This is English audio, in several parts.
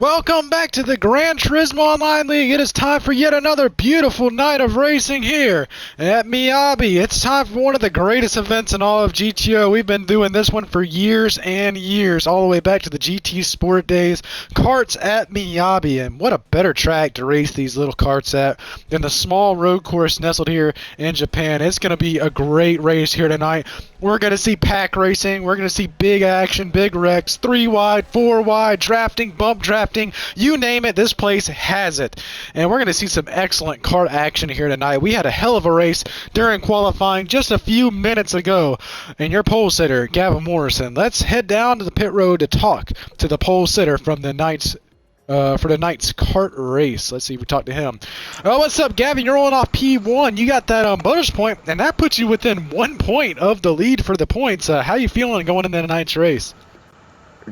Welcome back to the Gran Turismo Online League. It is time for yet another beautiful night of racing here at Miyabi. It's time for one of the greatest events in all of GTO. We've been doing this one for years and years, all the way back to the GT Sport days. Karts at Miyabi, and what a better track to race these little karts at than the small road course nestled here in Japan. It's going to be a great race here tonight. We're going to see pack racing. We're going to see big action, big wrecks, 3 wide, 4 wide, drafting, bump drafting. You name it, this place has it. And we're going to see some excellent kart action here tonight. We had a hell of a race during qualifying just a few minutes ago. And your pole sitter, Gavin Morrison, let's head down to the pit road to talk to the pole sitter from the night's for the night's kart race. Let's see if we talk to him. What's up, Gavin? You're rolling off P1. You got that bonus point, and that puts you within 1 point of the lead for the points. How you feeling going into the night's race?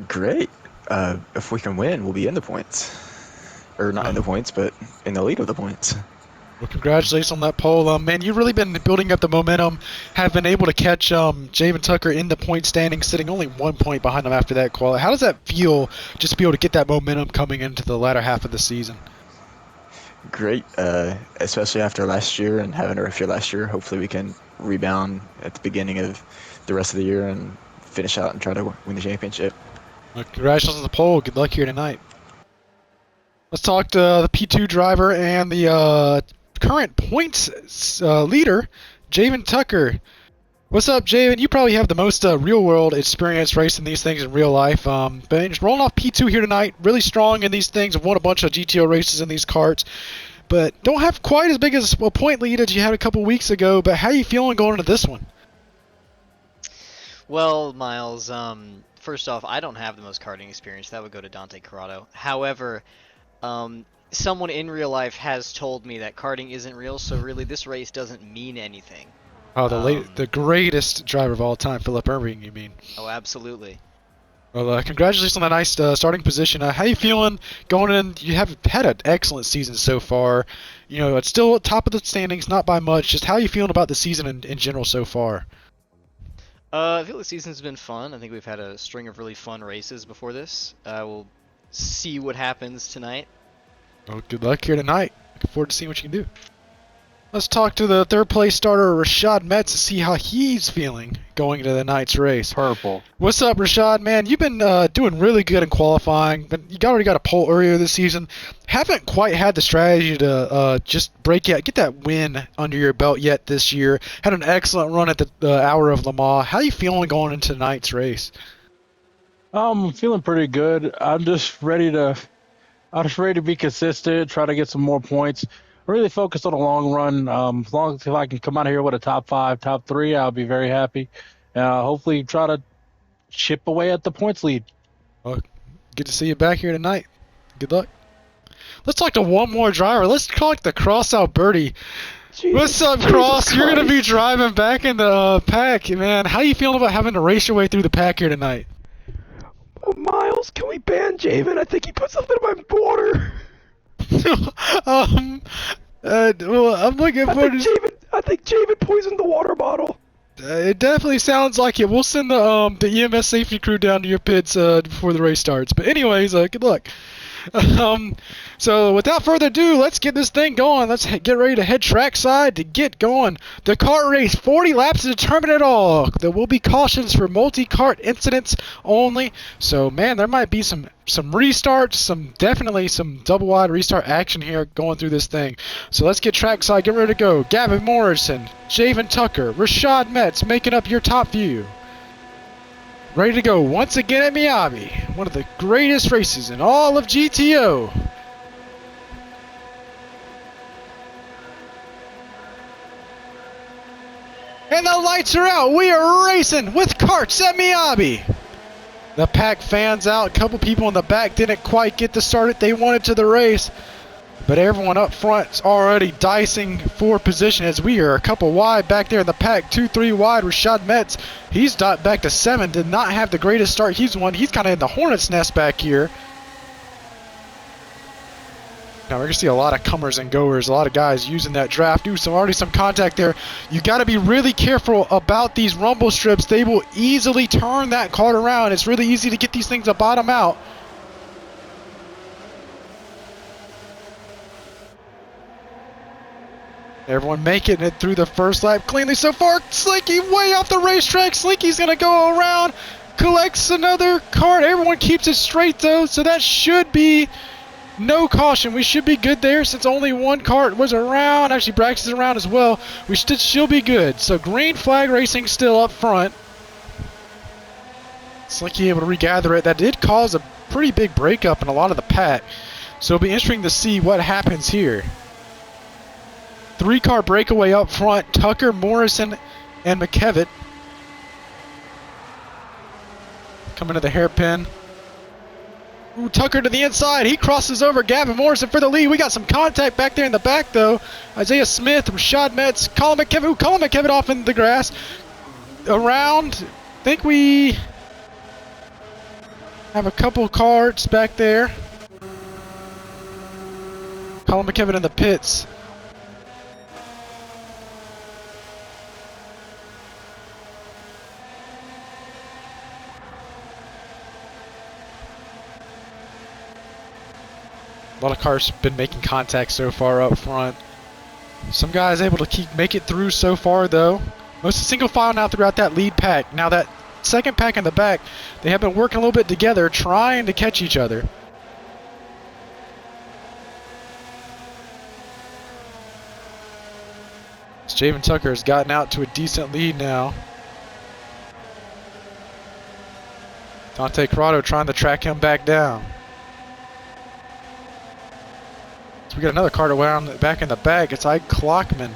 Great. If we can win, we'll be in the points. Or not in the points, but in the lead of the points. Well, congratulations on that pole. Man, you've really been building up the momentum, have been able to catch Javen Tucker in the point standing, sitting only 1 point behind him after that qual. How does that feel, just to be able to get that momentum coming into the latter half of the season? Great, especially after last year and having a rough year last year. Hopefully we can rebound at the beginning of the rest of the year and finish out and try to win the championship. Well, congratulations on the pole. Good luck here tonight. Let's talk to the P2 driver and the current points leader, Javen Tucker. What's up, Javen? You probably have the most real-world experience racing these things in real life. But just rolling off P2 here tonight, really strong in these things. I've won a bunch of GTO races in these karts, but don't have quite as big as a point lead as you had a couple weeks ago. But how are you feeling going into this one? Well, Miles, first off, I don't have the most karting experience. That would go to Dante Corrado. However, someone in real life has told me that karting isn't real, so really this race doesn't mean anything. Oh, the greatest driver of all time, Philip Irving, you mean? Oh, absolutely. Well, congratulations on a nice starting position. How you feeling going in? You have had an excellent season so far. You know, it's still at top of the standings, not by much. Just how you feeling about the season in general so far? I feel the season's been fun. I think we've had a string of really fun races before this. We'll see what happens tonight. Well, good luck here tonight. Looking forward to seeing what you can do. Let's talk to the third place starter, Rashad Metz, to see how he's feeling going into the night's race. Purple. What's up, Rashad? Man, you've been doing really good in qualifying, but you already got a pole earlier this season. Haven't quite had the strategy to just get that win under your belt yet this year. Had an excellent run at the Hour of Le Mans. How you feeling going into tonight's race? I'm feeling pretty good. I'm just ready to be consistent, try to get some more points. Really focused on the long run. As long as if I can come out here with a top 5, top 3, I'll be very happy. Hopefully try to chip away at the points lead. Well, good to see you back here tonight. Good luck. Let's talk to one more driver. Let's call it the Cross Alberti. What's up, Cross? You're going to be driving back in the pack, man. How you feeling about having to race your way through the pack here tonight? Oh, Miles, can we ban Javen? I think he put something in my water. Well, I'm looking forward to... I think Javen poisoned the water bottle. It definitely sounds like it. We'll send the EMS safety crew down to your pits before the race starts. But anyways, good luck. So without further ado, let's get this thing going. Let's get ready to head trackside to get going. The kart race, 40 laps to determine it all. There will be cautions for multi-kart incidents only. So man, there might be some restarts, definitely some double wide restart action here going through this thing. So let's get trackside, get ready to go. Gavin Morrison, Javen Tucker, Rashad Metz making up your top few. Ready to go once again at Miyabi, one of the greatest races in all of GTO. And the lights are out. We are racing with karts at Miyabi. The pack fans out. A couple people in the back didn't quite get the start that they wanted to the race. But everyone up front's already dicing for position as we are a couple wide back there in the pack. 2-3 wide. Rashad Metz, he's back to 7. Did not have the greatest start he's won. He's kind of in the hornet's nest back here. Now we're going to see a lot of comers and goers, a lot of guys using that draft. Already some contact there. You got to be really careful about these rumble strips. They will easily turn that kart around. It's really easy to get these things to bottom out. Everyone making it through the first lap cleanly so far. Slinky way off the racetrack. Slinky's going to go around, collects another cart. Everyone keeps it straight though, so that should be no caution. We should be good there since only one cart was around. Actually, Braxton's around as well. We should still be good. So green flag racing still up front. Slinky able to regather it. That did cause a pretty big breakup in a lot of the pack. So it'll be interesting to see what happens here. 3-car breakaway up front. Tucker, Morrison, and McKevitt. Coming to the hairpin. Ooh, Tucker to the inside. He crosses over Gavin Morrison for the lead. We got some contact back there in the back, though. Isaiah Smith, Rashad Metz, Colin McKevitt. Ooh, Colin McKevitt off in the grass. Around. I think we have a couple carts back there. Colin McKevitt in the pits. A lot of cars been making contact so far up front. Some guys able to make it through so far though. Most single file now throughout that lead pack. Now that second pack in the back, they have been working a little bit together, trying to catch each other. Javen Tucker has gotten out to a decent lead now. Dante Corrado trying to track him back down. So we got another cart around back in the back. It's Ike Clockman.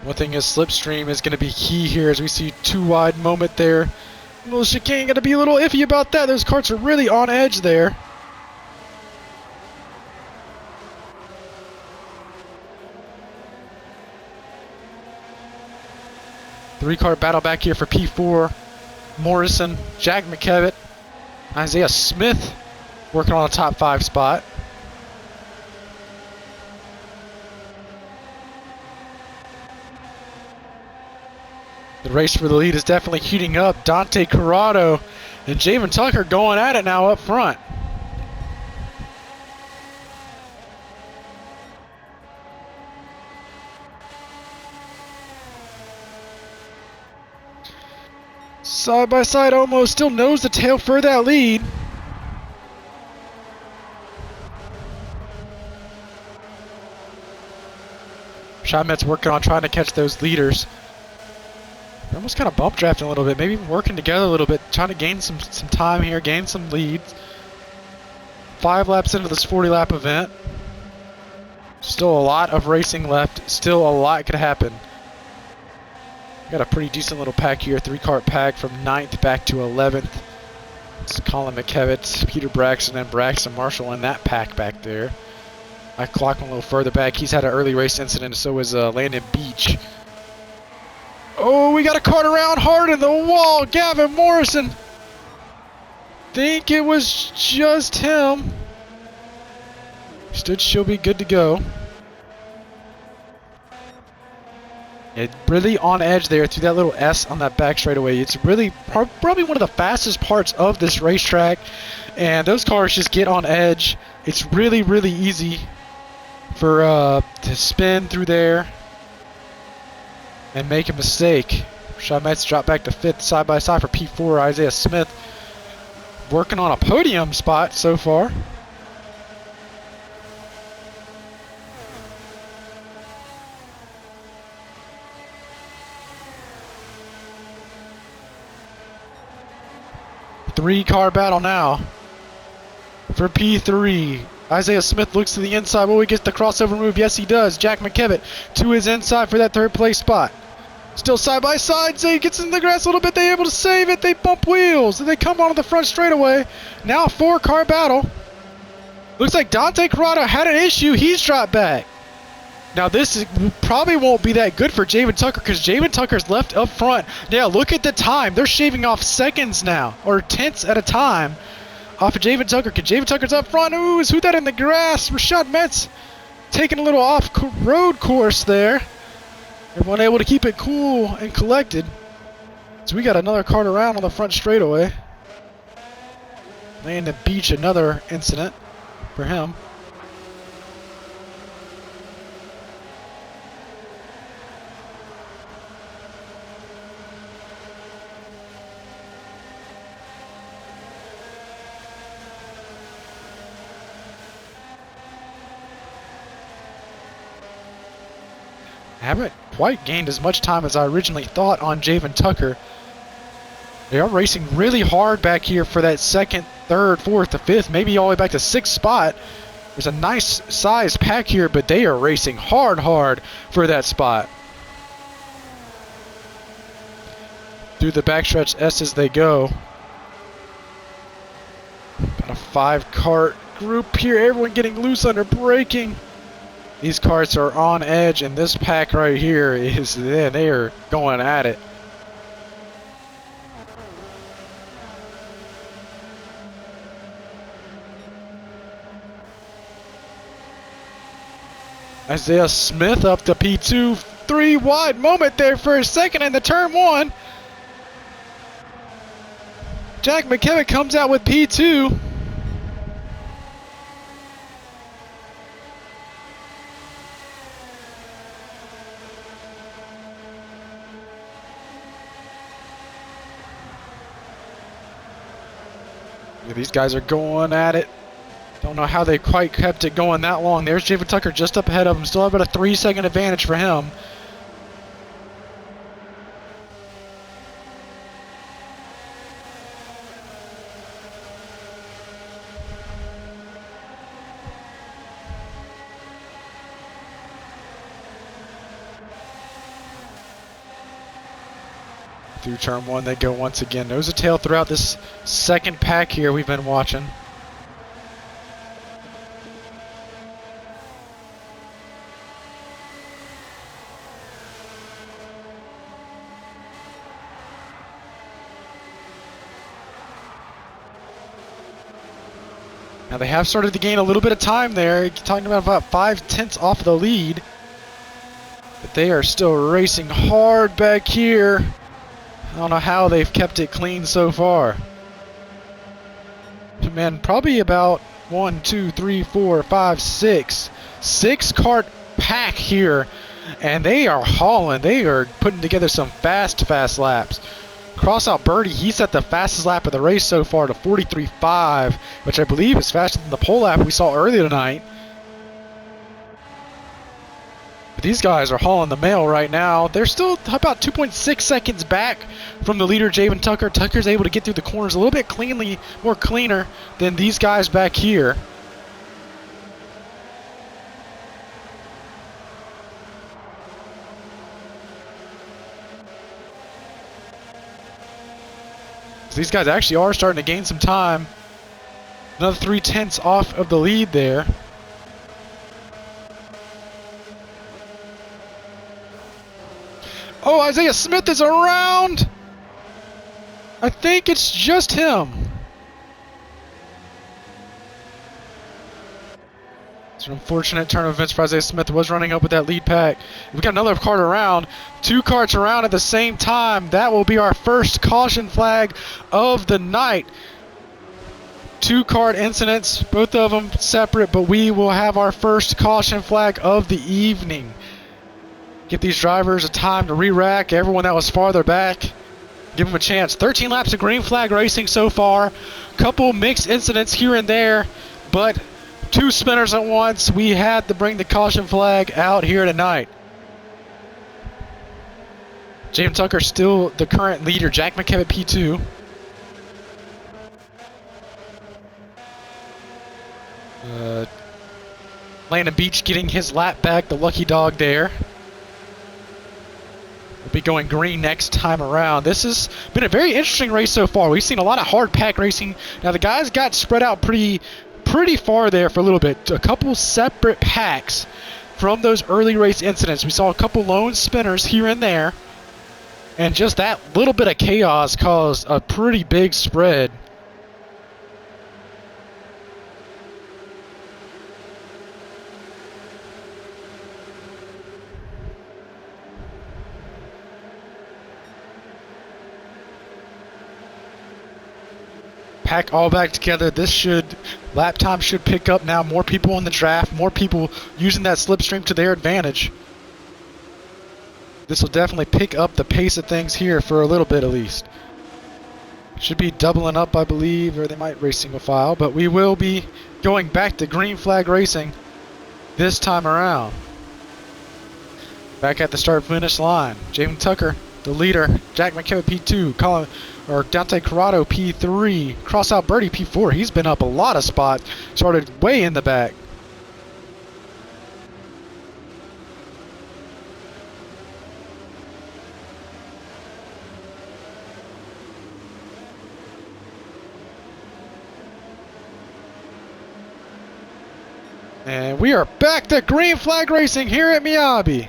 One thing is slipstream is going to be key here as we see too wide moment there. A little chicane, going to be a little iffy about that. Those carts are really on edge there. Three-car battle back here for P4. Morrison, Jack McKevitt, Isaiah Smith working on a top 5 spot. The race for the lead is definitely heating up. Dante Corrado and Javen Tucker going at it now up front. Side by side almost still nose to tail for that lead. Shotmet's working on trying to catch those leaders. They're almost kind of bump drafting a little bit, maybe even working together a little bit, trying to gain some time here, gain some leads. 5 laps into this 40-lap event. Still a lot of racing left. Still a lot could happen. Got a pretty decent little pack here, 3-cart pack from 9th back to 11th. It's Colin McKevitt, Peter Braxton, and Braxton Marshall in that pack back there. I clock him a little further back. He's had an early race incident, so is Landon Beach. Oh, we got a cart around hard in the wall. Gavin Morrison. Think it was just him. She'll be good to go. It's really on edge there through that little S on that back straightaway. It's really probably one of the fastest parts of this racetrack. And those cars just get on edge. It's really, really easy for to spin through there and make a mistake. Rashad Metz dropped back to 5th side by side for P4. Isaiah Smith working on a podium spot so far. Three-car battle now for P3. Isaiah Smith looks to the inside. Will he get the crossover move? Yes, he does. Jack McKevitt to his inside for that 3rd place spot. Still side by side. Zay gets in the grass a little bit. They able to save it. They bump wheels. They come onto the front straightaway. Now a 4-car battle. Looks like Dante Corrado had an issue. He's dropped back. Now probably won't be that good for Javen Tucker because Javen Tucker's left up front. Yeah, look at the time. They're shaving off seconds now, or tenths at a time, off of Javen Tucker. Because Javen Tucker's up front. Ooh, who that in the grass? Rashad Metz taking a little off-road course there. Everyone able to keep it cool and collected. So we got another cart around on the front straightaway. Laying the beach, another incident for him. Haven't quite gained as much time as I originally thought on Javen Tucker. They are racing really hard back here for that second, third, fourth, the fifth, maybe all the way back to sixth spot. There's a nice size pack here, but they are racing hard for that spot. Through the backstretch S as they go. About a 5-cart group here, everyone getting loose under braking. These carts are on edge, and this pack right here is, they are going at it. Isaiah Smith up to P2, 3 wide moment there for a second in the turn 1. Jack McKevitt comes out with P2. These guys are going at it. Don't know how they quite kept it going that long. There's Javen Tucker just up ahead of him. Still have about a 3-second advantage for him. Through turn 1 they go once again. Nose to tail throughout this second pack here we've been watching. Now they have started to gain a little bit of time there. Talking about 5/10 off the lead. But they are still racing hard back here. I don't know how they've kept it clean so far. Man, probably about 1, 2, 3, 4, 5, 6. 6-cart pack here. And they are hauling. They are putting together some fast laps. Cross out Birdie, he set the fastest lap of the race so far to 43.5, which I believe is faster than the pole lap we saw earlier tonight. But these guys are hauling the mail right now. They're still about 2.6 seconds back from the leader, Javen Tucker. Tucker's able to get through the corners a little bit more cleaner than these guys back here. These guys actually are starting to gain some time. Another 3/10 off of the lead there. Oh, Isaiah Smith is around. I think it's just him. It's an unfortunate turn of events for Isaiah Smith. Was running up with that lead pack. We got another cart around. 2 carts around at the same time. That will be our first caution flag of the night. 2 cart incidents, both of them separate, but we will have our first caution flag of the evening. Get these drivers a time to re-rack. Everyone that was farther back, give them a chance. 13 laps of green flag racing so far. Couple mixed incidents here and there, but 2 spinners at once. We had to bring the caution flag out here tonight. Javen Tucker still the current leader. Jack McKevitt P2. Landon Beach getting his lap back, the lucky dog there. We'll be going green next time around. This has been a very interesting race so far. We've seen a lot of hard pack racing. Now the guys got spread out pretty far there for a little bit. A couple separate packs from those early race incidents. We saw a couple lone spinners here and there. And just that little bit of chaos caused a pretty big spread. Pack all back together. Lap time should pick up now. More people in the draft, more people using that slipstream to their advantage. This will definitely pick up the pace of things here for a little bit at least. Should be doubling up, I believe, or they might race single file, but we will be going back to green flag racing this time around. Back at the start finish line, Javen Tucker, the leader, Jack McKevitt P2, Dante Corrado P3, Crossout Birdie P4. He's been up a lot of spots, started way in the back. And we are back to green flag racing here at Miyabi.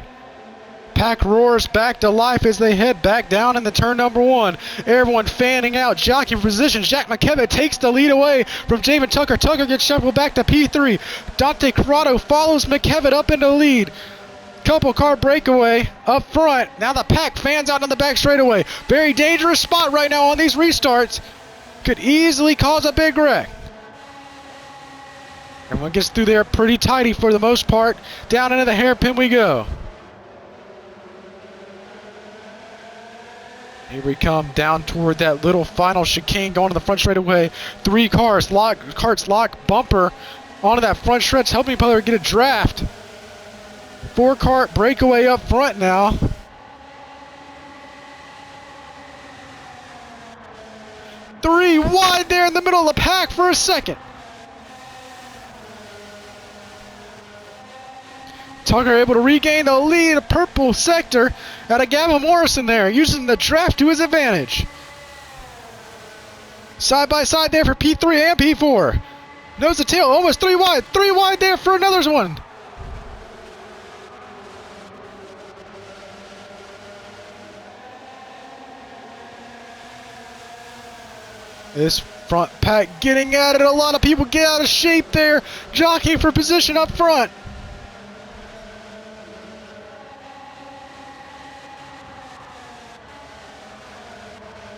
Pack roars back to life as they head back down into turn number 1. Everyone fanning out, jockeying for positions. Jack McKevitt takes the lead away from Javen Tucker. Tucker gets shuffled back to P3. Dante Corrado follows McKevitt up into the lead. Couple car breakaway up front. Now the pack fans out on the back straightaway. Very dangerous spot right now on these restarts. Could easily cause a big wreck. Everyone gets through there pretty tidy for the most part. Down into the hairpin we go. Here we come down toward that little final chicane going to the front straightaway. 3 cars, Kart's lock bumper onto that front stretch, helping each other get a draft. 4 Kart breakaway up front now. Three wide there in the middle of the pack for a second. Tucker able to regain the lead, purple sector out of Gavin Morrison there, using the draft to his advantage. Side by side there for P3 and P4. Nose to tail, almost 3 wide. 3 wide there for another one. This front pack getting at it. A lot of people get out of shape there, jockeying for position up front.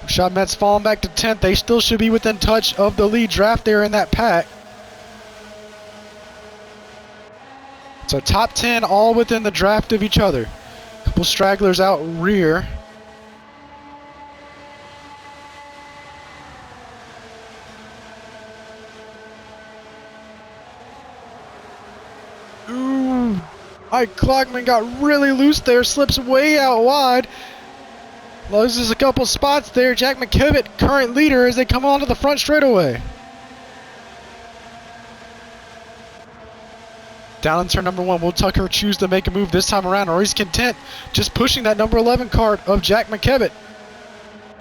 Rashad Metz falling back to 10th. They still should be within touch of the lead draft there in that pack. So top 10 all within the draft of each other. Couple stragglers out rear. Ooh, Ike Clockman got really loose there, slips way out wide. Loses a couple spots there. Jack McKevitt, current leader, as they come onto the front straightaway. Down in turn number 1, will Tucker choose to make a move this time around, or he's content just pushing that number 11 cart of Jack McKevitt?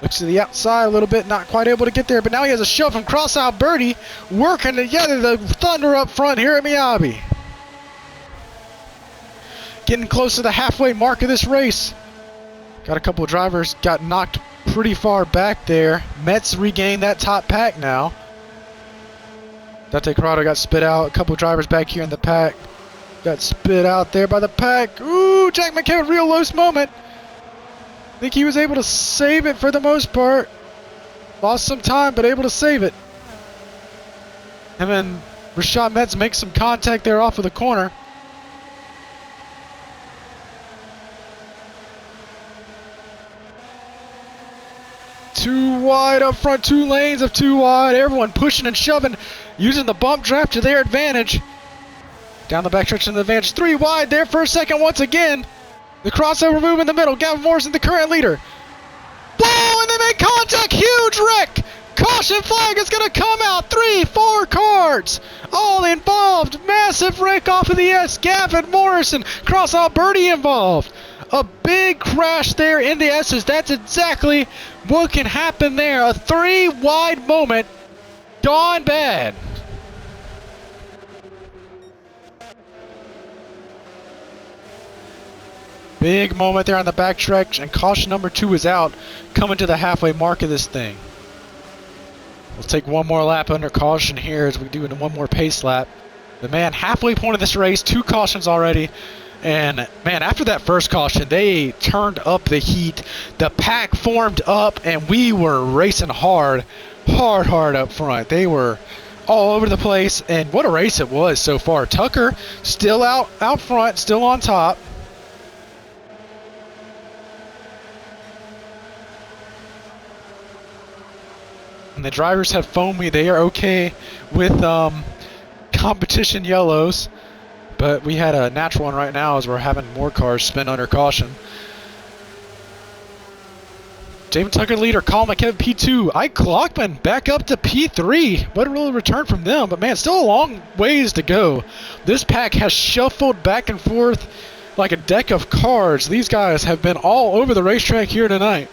Looks to the outside a little bit, not quite able to get there, but now he has a shove from Crossout Birdie, working together the Thunder up front here at Miyabi. Getting close to the halfway mark of this race. Got a couple of drivers got knocked pretty far back there. Metz regained that top pack now. Dante Corrado got spit out. A couple of drivers back here in the pack got spit out there by the pack. Ooh, Jack McKevitt, real close moment. I think he was able to save it for the most part. Lost some time, but able to save it. Him and Rashad Metz make some contact there off of the corner. Too wide up front, 2 lanes of 2 wide. Everyone pushing and shoving, using the bump draft to their advantage. Down the backstretch to the advantage. 3 wide there for a second once again. The crossover move in the middle. Gavin Morrison, the current leader. Whoa, and they make contact. Huge wreck. Caution flag is going to come out. 3, 4 cards all involved. Massive wreck off of the S. Gavin Morrison. Crossout Birdie involved. A big crash there in the S's. That's exactly what can happen there. A 3 wide moment gone bad. Big moment there on the backstretch, and caution number 2 is out, coming to the halfway mark of this thing. We'll take one more lap under caution here as we do one more pace lap. The man, halfway point of this race, 2 cautions already. And man, after that first caution, they turned up the heat. The pack formed up, and we were racing hard. hard up front. They were all over the place, and what a race it was so far. Tucker still out front, still on top. And the drivers have phoned me they are okay with competition yellows, but we had a natural one right now as we're having more cars spin under caution. Javen Tucker leader, Colin McKevin P2, Ike Clockman back up to P3. What a real return from them, but man, still a long ways to go. This pack has shuffled back and forth like a deck of cards. These guys have been all over the racetrack here tonight.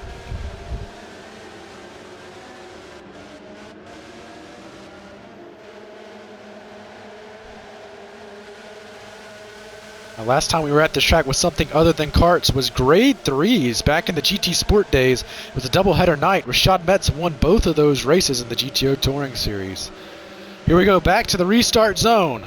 Last time we were at this track with something other than karts was grade 3s back in the GT Sport days. It was a doubleheader night. Rashad Metz won both of those races in the GTO Touring Series. Here we go back to the restart zone.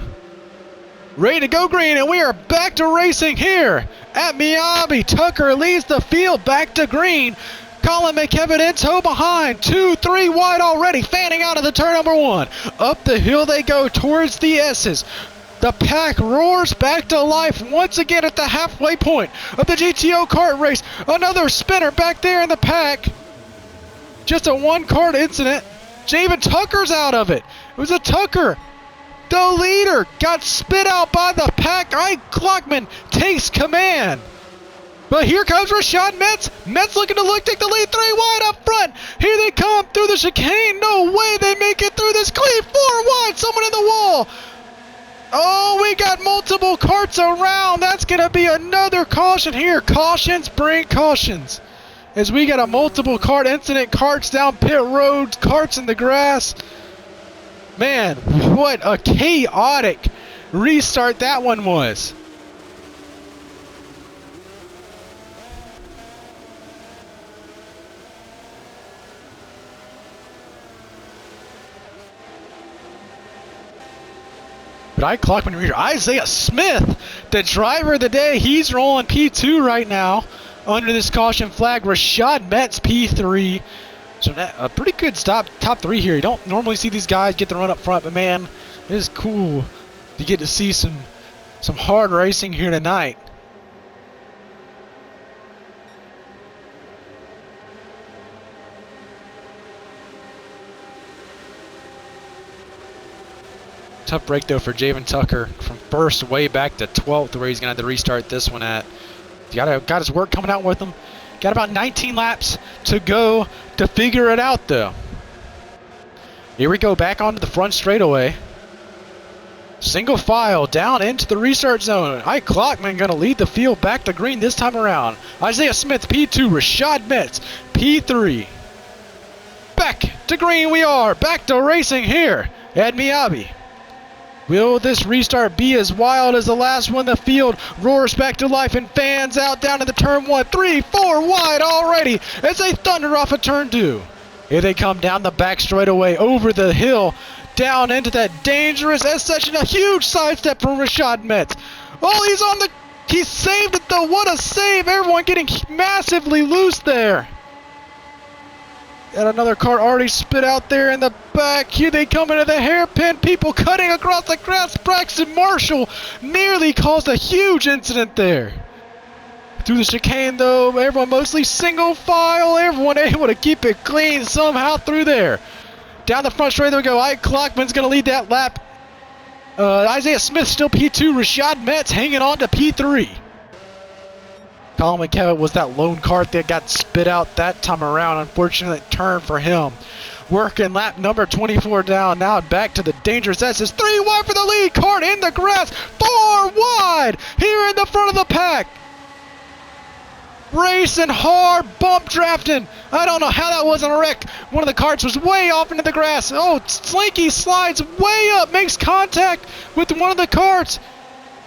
Ready to go green, and we are back to racing here at Miyabi. Tucker leads the field back to green. Colin McKevin in tow behind. 2-3 wide already, fanning out of the turn number 1. Up the hill they go towards the S's. The pack roars back to life once again at the halfway point of the GTO kart race. Another spinner back there in the pack. Just a one-kart incident. Javen Tucker's out of it. It was a Tucker. The leader got spit out by the pack. Ike Clockman takes command. But here comes Rashad Metz. Metz looking to take the lead 3 wide up front. Here they come through the chicane. No way they make it through this clean 4 wide. Someone in the wall. Oh, we got multiple karts around. That's going to be another caution here. Cautions bring cautions. As we got a multiple kart incident, karts down pit road, karts in the grass. Man, what a chaotic restart that one was. But Ike Clockman reader, Isaiah Smith, the driver of the day, he's rolling P2 right now under this caution flag. Rashad Metz P3. So a pretty good top 3 here. You don't normally see these guys get the run up front, but man, it is cool to get to see some hard racing here tonight. Tough break though for Javen Tucker from first way back to 12th, where he's gonna have to restart this one at. Got his work coming out with him. Got about 19 laps to go to figure it out though. Here we go back onto the front straightaway. Single file down into the restart zone. Ike Clockman gonna lead the field back to green this time around. Isaiah Smith P2, Rashad Metz P3. Back to green we are. Back to racing here at Miyabi. Will this restart be as wild as the last one? The field roars back to life and fans out down to the turn 1. 3, 4 wide already as they thunder off of turn 2. Here they come down the back straightaway over the hill down into that dangerous S section. A huge sidestep from Rashad Metz. Oh, he saved it though. What a save. Everyone getting massively loose there. Got another car already spit out there in the back. Here they come into the hairpin. People cutting across the grass. Braxton Marshall nearly caused a huge incident there. Through the chicane though, everyone mostly single file. Everyone able to keep it clean somehow through there. Down the front straight there we go. Ike Clockman's going to lead that lap. Isaiah Smith still P2. Rashad Metz hanging on to P3. Colin McKevin was that lone kart that got spit out that time around. Unfortunate turn for him. Working lap number 24 down. Now back to the dangerous S's. 3 wide for the lead. Kart in the grass. 4 wide here in the front of the pack. Racing hard. Bump drafting. I don't know how that wasn't a wreck. One of the karts was way off into the grass. Oh, Slinky slides way up. Makes contact with one of the karts.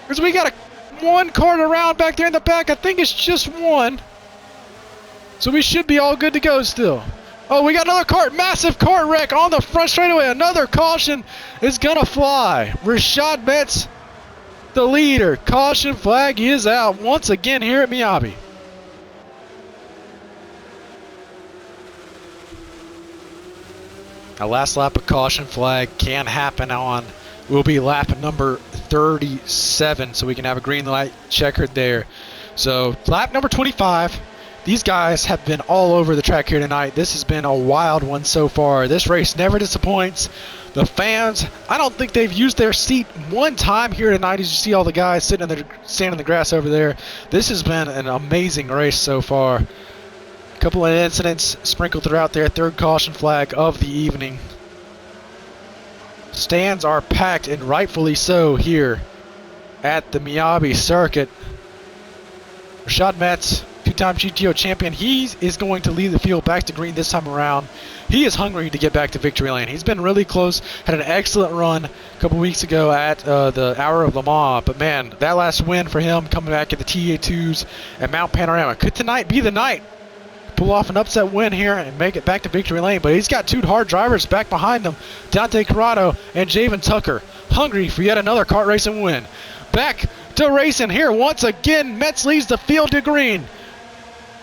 Because we got one kart around back there in the back. I think it's just one. So we should be all good to go still. Oh, we got another kart. Massive kart wreck on the front straightaway. Another caution is going to fly. Rashad Metz, the leader. Caution flag is out once again here at Miyabi. A last lap of caution flag can happen on, will be lap number 37, so we can have a green light checkered there. So lap number 25. These guys have been all over the track here tonight. This has been a wild one so far. This race never disappoints. The fans, I don't think they've used their seat one time here tonight, as you see all the guys sitting in the standing in the grass over there. This has been an amazing race so far. A couple of incidents sprinkled throughout there. Third caution flag of the evening. Stands are packed, and rightfully so, here at the Miyabi circuit. Rashad Metz, two-time GTO champion, he is going to lead the field back to green this time around. He is hungry to get back to victory lane. He's been really close, had an excellent run a couple weeks ago at the Hour of Le Mans, but man, that last win for him coming back at the TA2s at Mount Panorama. Could tonight be the night? Pull off an upset win here and make it back to victory lane, but he's got two hard drivers back behind him, Dante Corrado and Javen Tucker, hungry for yet another kart racing win. Back to racing here once again. Metz leads the field to green.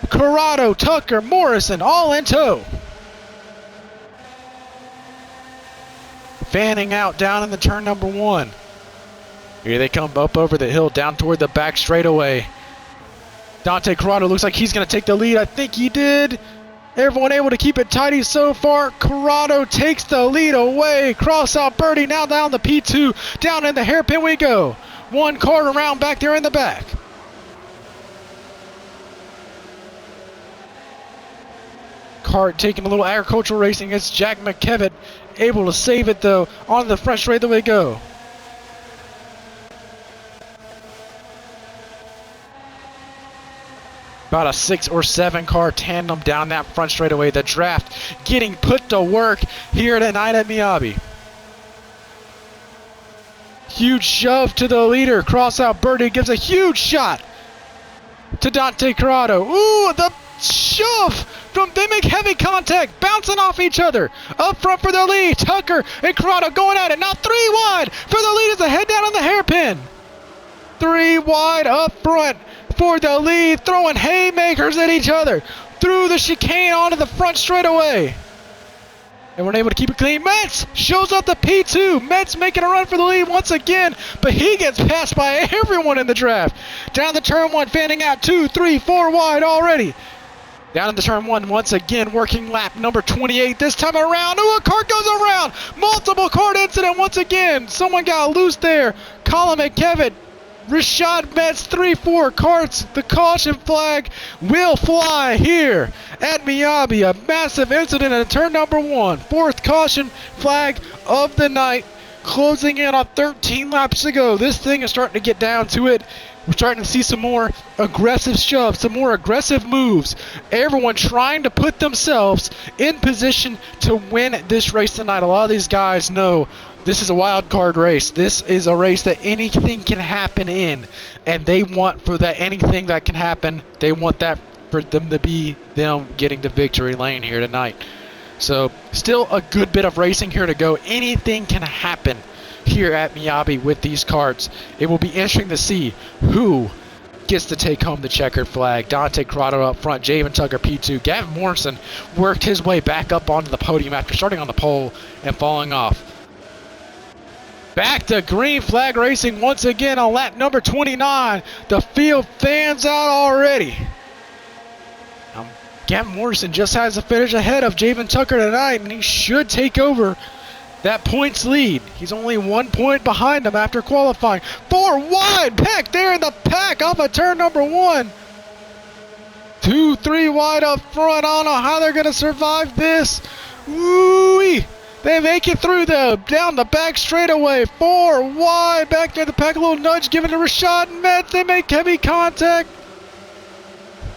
Corrado, Tucker, Morrison all in tow. Fanning out down in the turn number 1. Here they come up over the hill down toward the back straightaway. Dante Corrado looks like he's going to take the lead. I think he did. Everyone able to keep it tidy so far. Corrado takes the lead away. Cross out Birdie now down the P2. Down in the hairpin we go. One kart around back there in the back. Kart taking a little agricultural racing against Jack McKevitt. Able to save it though. On the front straight we go. About a 6 or 7 car tandem down that front straightaway. The draft getting put to work here tonight at Miyabi. Huge shove to the leader. Cross out Birdie gives a huge shot to Dante Corrado. Ooh, the shove from, they make heavy contact, bouncing off each other. Up front for their lead. Tucker and Corrado going at it. Now 3 wide for the lead as they head down on the hairpin. 3 wide up front for the lead, throwing haymakers at each other through the chicane onto the front straightaway. And we're able to keep it clean. Metz shows up the P2. Metz making a run for the lead once again, but he gets passed by everyone in the draft. Down the turn 1, fanning out 2, 3, 4 wide already. Down in the turn 1 once again, working lap number 28 this time around. Ooh, a kart goes around. Multiple kart incident once again. Someone got loose there. Colin McKevitt. Rashad Metz, 3-4 karts. The caution flag will fly here at Miyabi. A massive incident in turn number 1. 4th caution flag of the night. Closing in on 13 laps to go. This thing is starting to get down to it. We're starting to see some more aggressive shoves, some more aggressive moves. Everyone trying to put themselves in position to win this race tonight. A lot of these guys know this is a wild card race. This is a race that anything can happen in, and they want for that anything that can happen, they want that for them to be them getting to victory lane here tonight. So still a good bit of racing here to go. Anything can happen here at Miyabi with these karts. It will be interesting to see who gets to take home the checkered flag. Dante Corrado up front, Javen Tucker P2. Gavin Morrison worked his way back up onto the podium after starting on the pole and falling off. Back to green flag racing once again on lap number 29. The field fans out already. Gavin Morrison just has to finish ahead of Javen Tucker tonight, and he should take over that points lead. He's only 1 point behind him after qualifying. 4 wide back there in the pack off of turn number 1. 2, 3 wide up front. I don't know how they're going to survive this. Woo-wee. They make it through though, down the back straightaway. 4 wide back there in the pack. A little nudge given to Rashad Metz. They make heavy contact.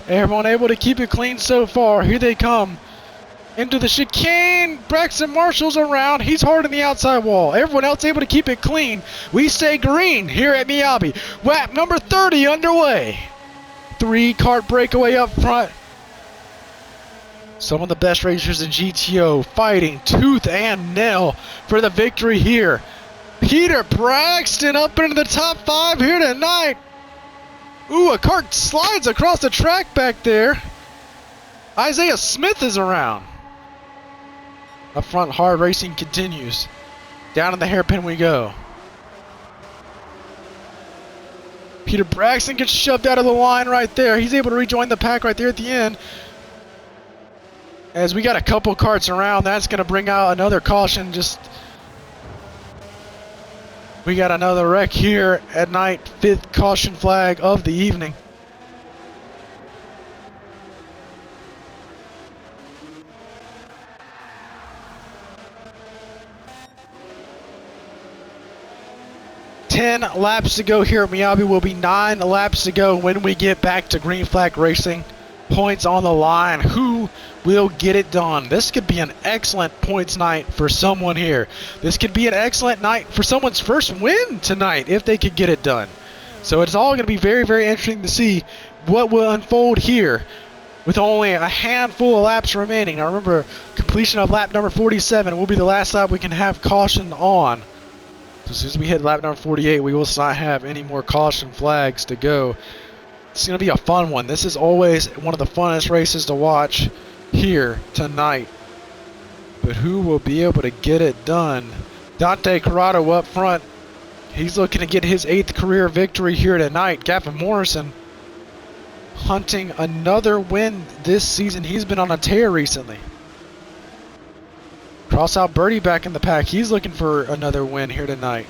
Everyone able to keep it clean so far. Here they come into the chicane. Braxton Marshall's around. He's hard on the outside wall. Everyone else able to keep it clean. We stay green here at Miyabi. Lap number 30 underway. 3 kart breakaway up front. Some of the best racers in GTO fighting tooth and nail for the victory here. Peter Braxton up into the top 5 here tonight. Ooh, a kart slides across the track back there. Isaiah Smith is around. Up front, hard racing continues. Down in the hairpin we go. Peter Braxton gets shoved out of the line right there. He's able to rejoin the pack right there at the end. As we got a couple karts around, that's going to bring out another caution. We got another wreck here at night. 5th caution flag of the evening. Ten laps to go here at Miyabi. Will be 9 laps to go when we get back to green flag racing. Points on the line. Who will get it done? This could be an excellent points night for someone here. This could be an excellent night for someone's first win tonight if they could get it done. So it's all going to be very, very interesting to see what will unfold here with only a handful of laps remaining. Now remember, completion of lap number 47 will be the last lap we can have caution on. So as soon as we hit lap number 48, we will not have any more caution flags to go. It's going to be a fun one. This is always one of the funnest races to watch here tonight. But who will be able to get it done? Dante Corrado up front. He's looking to get his 8th career victory here tonight. Gavin Morrison hunting another win this season. He's been on a tear recently. Cross out Birdie back in the pack. He's looking for another win here tonight.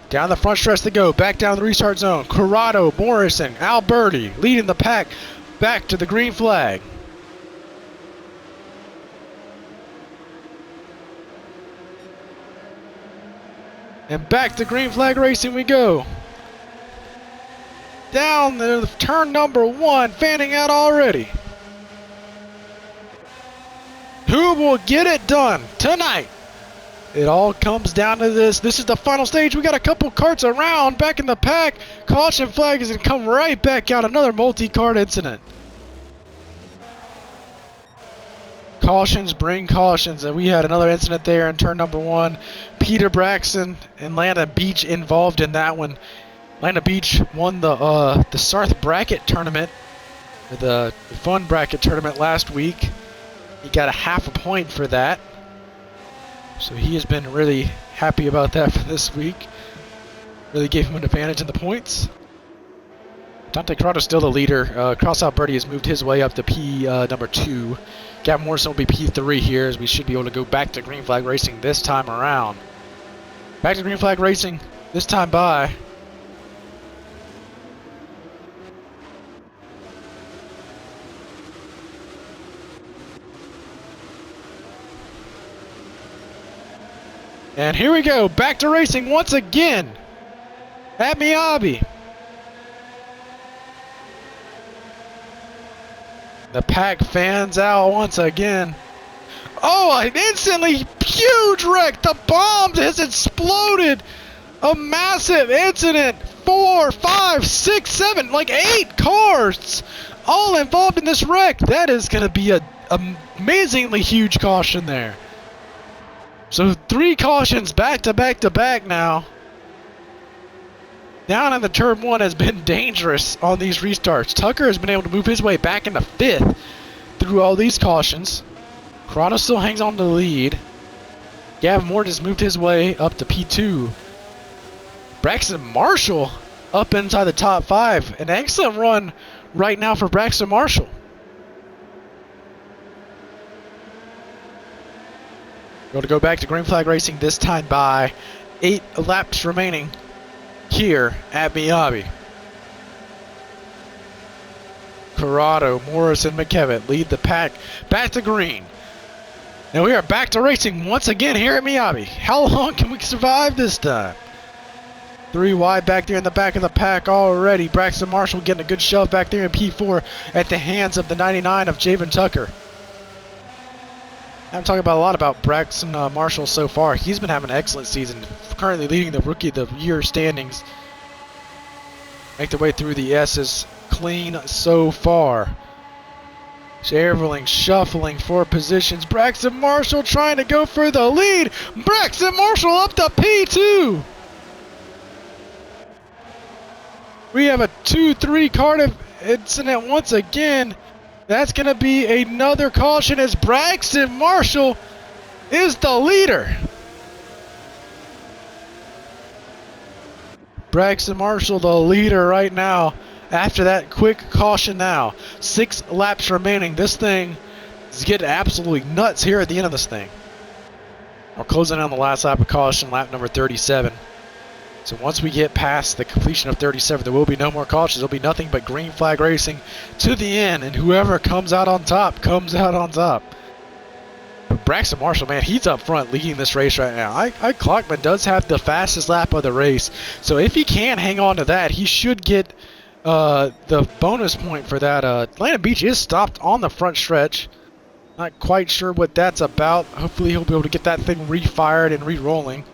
Down the front stretch to go. Back down the restart zone. Corrado, Morrison, Alberti leading the pack back to the green flag. And back to green flag racing we go. Down the turn number 1, fanning out already. Who will get it done tonight? It all comes down to this. This is the final stage. We got a couple karts around back in the pack. Caution flag is going to come right back out. Another multi-kart incident. Cautions bring cautions, and we had another incident there in turn number 1. Peter Braxton and Lana Beach involved in that one. Lana Beach won the Sarth bracket tournament, or the fun bracket tournament last week. He got a half a point for that. So he has been really happy about that for this week. Really gave him an advantage in the points. Dante Corrado's still the leader. Crossout Birdie has moved his way up to P number 2. Gavin Morrison will be P3 here, as we should be able to go back to green flag racing this time around. Back to green flag racing this time by and here we go, back to racing once again at Miyabi. The pack fans out once again. Oh, an instantly huge wreck. The bomb has exploded. A massive incident. 4, 5, 6, 7, like 8 cars all involved in this wreck. That is going to be an amazingly huge caution there. So 3 cautions back to back to back now. Down in the turn 1 has been dangerous on these restarts. Tucker has been able to move his way back into 5th through all these cautions. Corrado still hangs on to the lead. Gavin Moore has moved his way up to P2. Braxton Marshall up inside the top 5. An excellent run right now for Braxton Marshall. Going to go back to green flag racing this time by 8 laps remaining here at Miyabi. Corrado, Morris, and McKevitt lead the pack back to green. And we are back to racing once again here at Miyabi. How long can we survive this time? 3 wide back there in the back of the pack already. Braxton Marshall getting a good shove back there in P4 at the hands of the 99 of Javen Tucker. I'm talking about a lot about Braxton Marshall so far. He's been having an excellent season, currently leading the Rookie of the Year standings. Make their way through the S's clean so far. Everling shuffling for positions. Braxton Marshall trying to go for the lead. Braxton Marshall up to P2. We have a 2-3 Kart incident once again. That's going to be another caution as Braxton Marshall is the leader. Braxton Marshall, the leader right now. After that quick caution now. 6 laps remaining. This thing is getting absolutely nuts here at the end of this thing. We're closing on the last lap of caution, lap number 37. So once we get past the completion of 37, there will be no more cautions. There'll be nothing but green flag racing to the end, and whoever comes out on top comes out on top. But Braxton Marshall, man, he's up front leading this race right now. Clockman does have the fastest lap of the race, so if he can hang on to that, he should get the bonus point for that. Atlanta Beach is stopped on the front stretch. Not quite sure what that's about. Hopefully he'll be able to get that thing refired and re-rolling.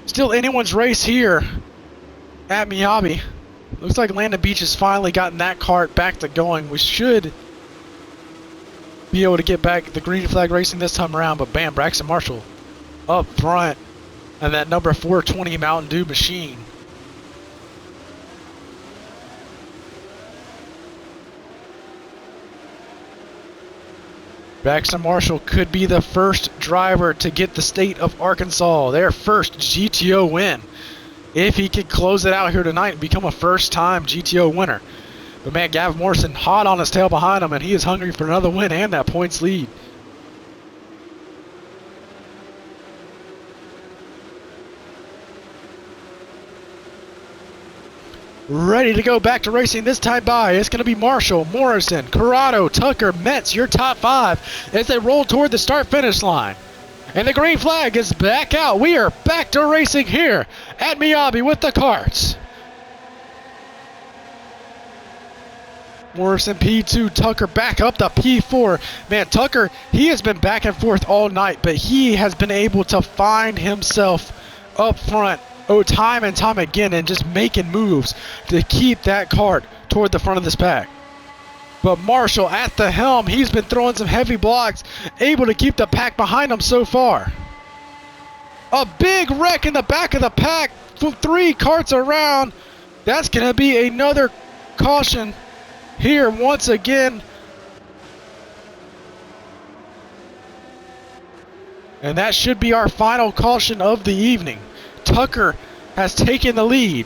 Still anyone's race here at Miyabi. Looks like Atlanta Beach has finally gotten that kart back to going. We should be able to get back the green flag racing this time around, but bam, Braxton Marshall up front, and that number 420 Mountain Dew machine. Braxton Marshall could be the first driver to get the state of Arkansas their first GTO win. If he could close it out here tonight and become a first-time GTO winner. But man, Gavin Morrison hot on his tail behind him, and he is hungry for another win and that points lead. Ready to go back to racing this time by. It's going to be Marshall, Morrison, Corrado, Tucker, Metz, your top 5 as they roll toward the start-finish line. And the green flag is back out. We are back to racing here at Miyabi with the karts. Morrison P2, Tucker back up to P4. Man, Tucker, he has been back and forth all night, but he has been able to find himself up front time and time again and just making moves to keep that kart toward the front of this pack. But Marshall at the helm, he's been throwing some heavy blocks, able to keep the pack behind him so far. A big wreck in the back of the pack from 3 karts around. That's going to be another caution here once again. And that should be our final caution of the evening. Tucker has taken the lead.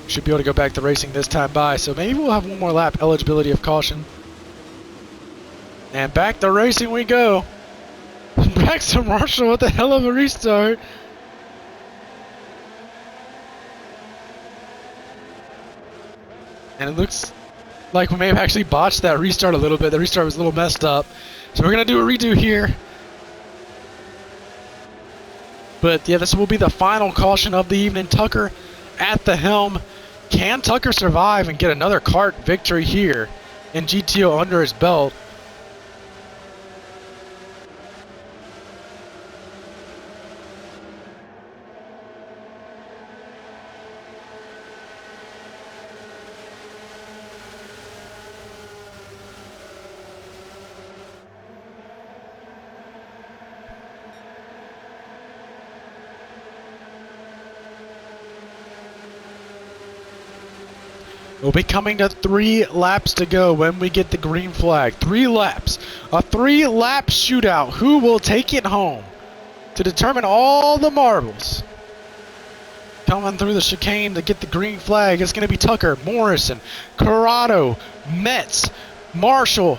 Should be able to go back to racing this time by, so maybe we'll have one more lap eligibility of caution. And back to racing we go. Braxton Marshall with a hell of a restart. And it looks like we may have actually botched that restart a little bit. The restart was a little messed up. So we're going to do a redo here. But yeah, this will be the final caution of the evening. Tucker at the helm. Can Tucker survive and get another kart victory here in GTO under his belt? We'll be coming to 3 laps to go when we get the green flag. 3 laps. A 3-lap shootout. Who will take it home to determine all the marbles? Coming through the chicane to get the green flag. It's going to be Tucker, Morrison, Corrado, Metz, Marshall,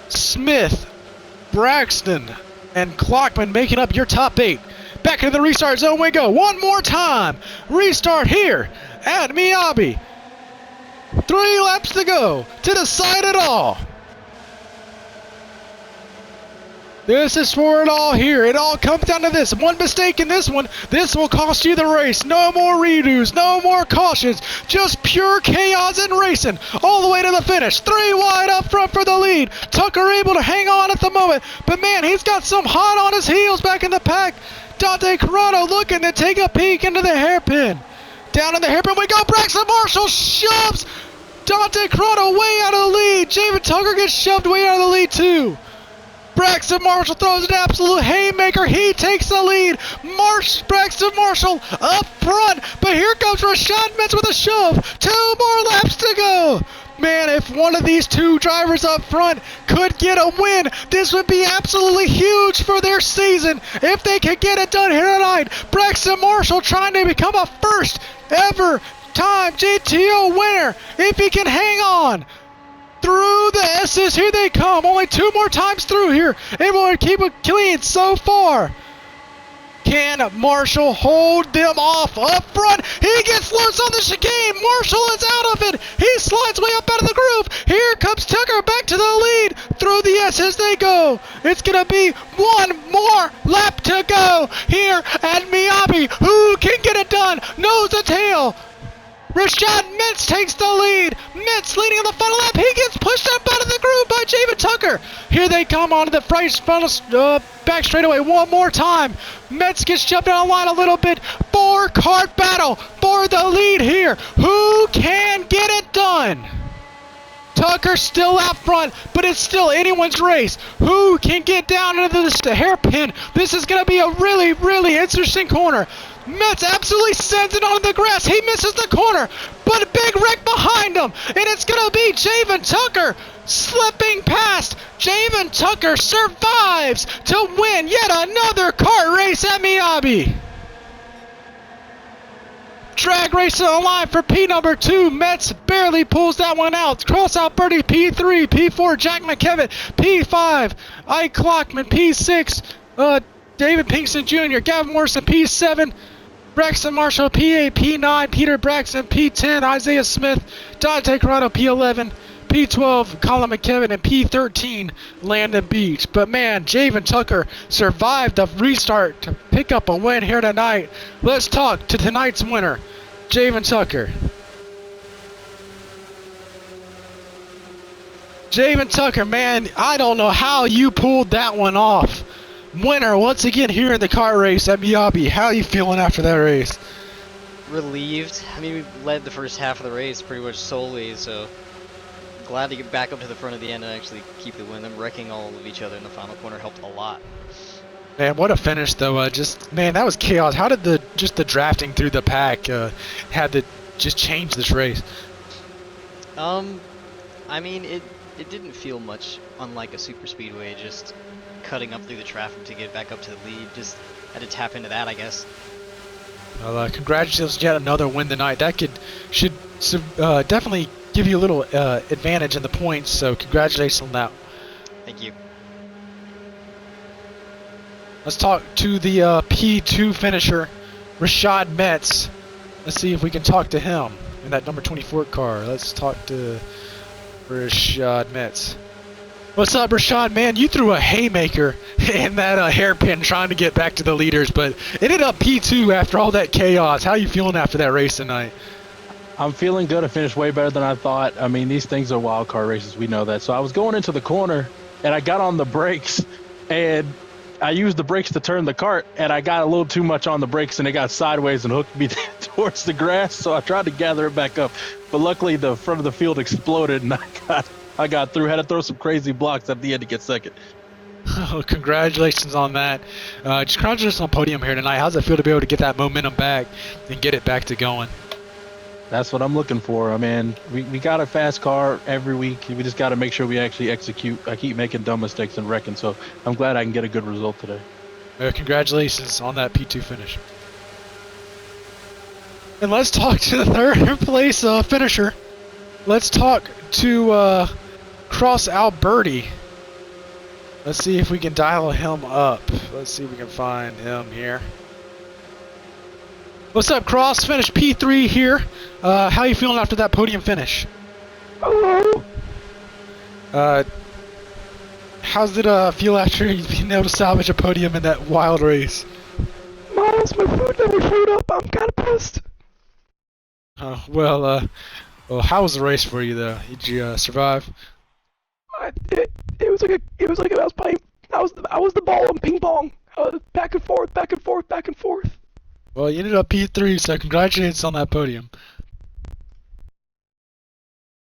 Smith, Braxton, and Clockman making up your top 8. Back into the restart zone we go. One more time. Restart here at Miyabi. 3 laps to go to decide it all. This is for it all here. It all comes down to this. One mistake in this one, this will cost you the race. No more redos, no more cautions. Just pure chaos and racing all the way to the finish. 3 wide up front for the lead. Tucker able to hang on at the moment. But man, he's got some hot on his heels back in the pack. Dante Corrado looking to take a peek into the hairpin. Down in the hairpin we go. Braxton Marshall shoves Dante Corrado way out of the lead. Javen Tucker gets shoved way out of the lead too. Braxton Marshall throws an absolute haymaker. He takes the lead. Braxton Marshall up front. But here comes Rashad Metz with a shove. 2 more laps to go. Man, if one of these 2 drivers up front could get a win, this would be absolutely huge for their season. If they could get it done here tonight. Braxton Marshall trying to become a first ever time GTO winner. If he can hang on through the S's, here they come. Only 2 more times through here. Able to keep it clean so far. Can Marshall hold them off up front? He gets loose on the chicane. Marshall is out of it. He slides way up out of the groove. Here comes Tucker back to the lead. Through the S's they go. It's going to be 1 more lap to go here at Miyabi. Who can get it done? Nose to tail. Rashad Metz takes the lead. Metz leading on the final lap. He gets pushed up out of the groove by Javen Tucker. Here they come onto the back straightaway one more time. Metz gets jumped out of line a little bit. 4-cart battle for the lead here. Who can get it done? Tucker still out front, but it's still anyone's race. Who can get down into this hairpin? This is going to be a really, really interesting corner. Metz absolutely sends it onto the grass. He misses the corner, but a big wreck behind him. And it's going to be Javen Tucker slipping past. Javen Tucker survives to win yet another kart race at Miyabi. Drag race on the line for P number 2. Metz barely pulls that one out. Cross out birdie P3, P4 Jack McKevitt, P5 Ike Clockman, P6 David Pinkston Jr., Gavin Morrison P7, Braxton Marshall P8, P9 Peter Braxton, P10 Isaiah Smith, Dante Corrado P11, P12 Colin McKevin, and P13 Landon Beach. But man, Javen Tucker survived the restart to pick up a win here tonight. Let's talk to tonight's winner, Javen Tucker. Javen Tucker, man, I don't know how you pulled that one off. Winner once again here in the kart race at Miyabi. How are you feeling after that race? Relieved. I mean, we led the first half of the race pretty much solely, so glad to get back up to the front of the end and actually keep the win. Them wrecking all of each other in the final corner helped a lot. Man, what a finish though. Man, that was chaos. How did the drafting through the pack had to just change this race? I mean, it didn't feel much unlike a super speedway, just cutting up through the traffic to get back up to the lead. Just had to tap into that, I guess. Well, congratulations, yet another win tonight. That should definitely give you a little advantage in the points, so congratulations on that. Thank you. Let's talk to the P2 finisher, Rashad Metz. Let's see if we can talk to him in that number 24 car. Let's talk to Rashad Metz. What's up, Rashad? Man, you threw a haymaker in that hairpin trying to get back to the leaders, but ended up P2 after all that chaos. How you feeling after that race tonight? I'm feeling good. I finished way better than I thought. I mean, these things are wild card races. We know that. So I was going into the corner, and I got on the brakes, and I used the brakes to turn the cart, and I got a little too much on the brakes, and it got sideways and hooked me towards the grass. So I tried to gather it back up, but luckily the front of the field exploded, and I got through. Had to throw some crazy blocks at the end to get second. Oh, congratulations on that. Just congratulations on podium here tonight. How's it feel to be able to get that momentum back and get it back to going? That's what I'm looking for. I mean, we got a fast car every week. We just got to make sure we actually execute. I keep making dumb mistakes and wrecking, so I'm glad I can get a good result today. Congratulations on that P2 finish. And let's talk to the third place finisher. Let's talk to Cross Alberti. Let's see if we can dial him up. Let's see if we can find him here. What's up, Cross? Finished P3 here. How you feeling after that podium finish? Hello. How's it feel after being able to salvage a podium in that wild race? Miles, my food never showed up. I'm kind of pissed. Well, how was the race for you though? Did you survive? It was like I was playing. I was the ball in ping pong. Back and forth, back and forth, back and forth. Well, you ended up P3, so congratulations on that podium.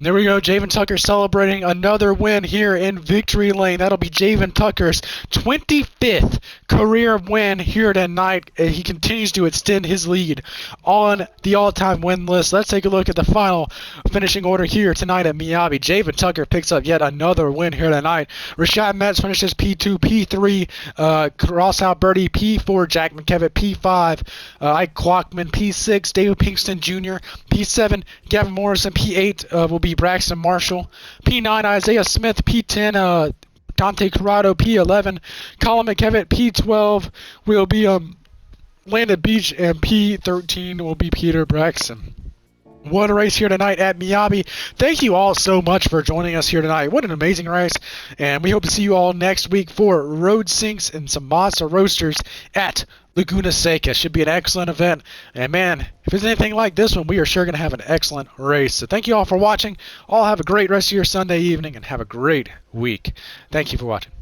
There we go, Javen Tucker celebrating another win here in Victory Lane. That'll be Javen Tucker's 25th career win here tonight. He continues to extend his lead on the all-time win list. Let's take a look at the final finishing order here tonight at Miyabi. Javen Tucker picks up yet another win here tonight. Rashad Metz finishes P2, P3, Crossout Birdie P4, Jack McKevitt P5, Ike Clockman P6, David Pinkston Jr. P7, Gavin Morrison P8 will be Braxton Marshall. P9, Isaiah Smith. P10, Dante Corrado. P11, Colin McKevitt. P12 will be Landon Beach. And P13 will be Peter Braxton. What a race here tonight at Miyabi. Thank you all so much for joining us here tonight. What an amazing race. And we hope to see you all next week for road sinks and some monster roasters at Laguna Seca. Should be an excellent event. And man, if it's anything like this one, we are sure going to have an excellent race. So thank you all for watching. All have a great rest of your Sunday evening and have a great week. Thank you for watching.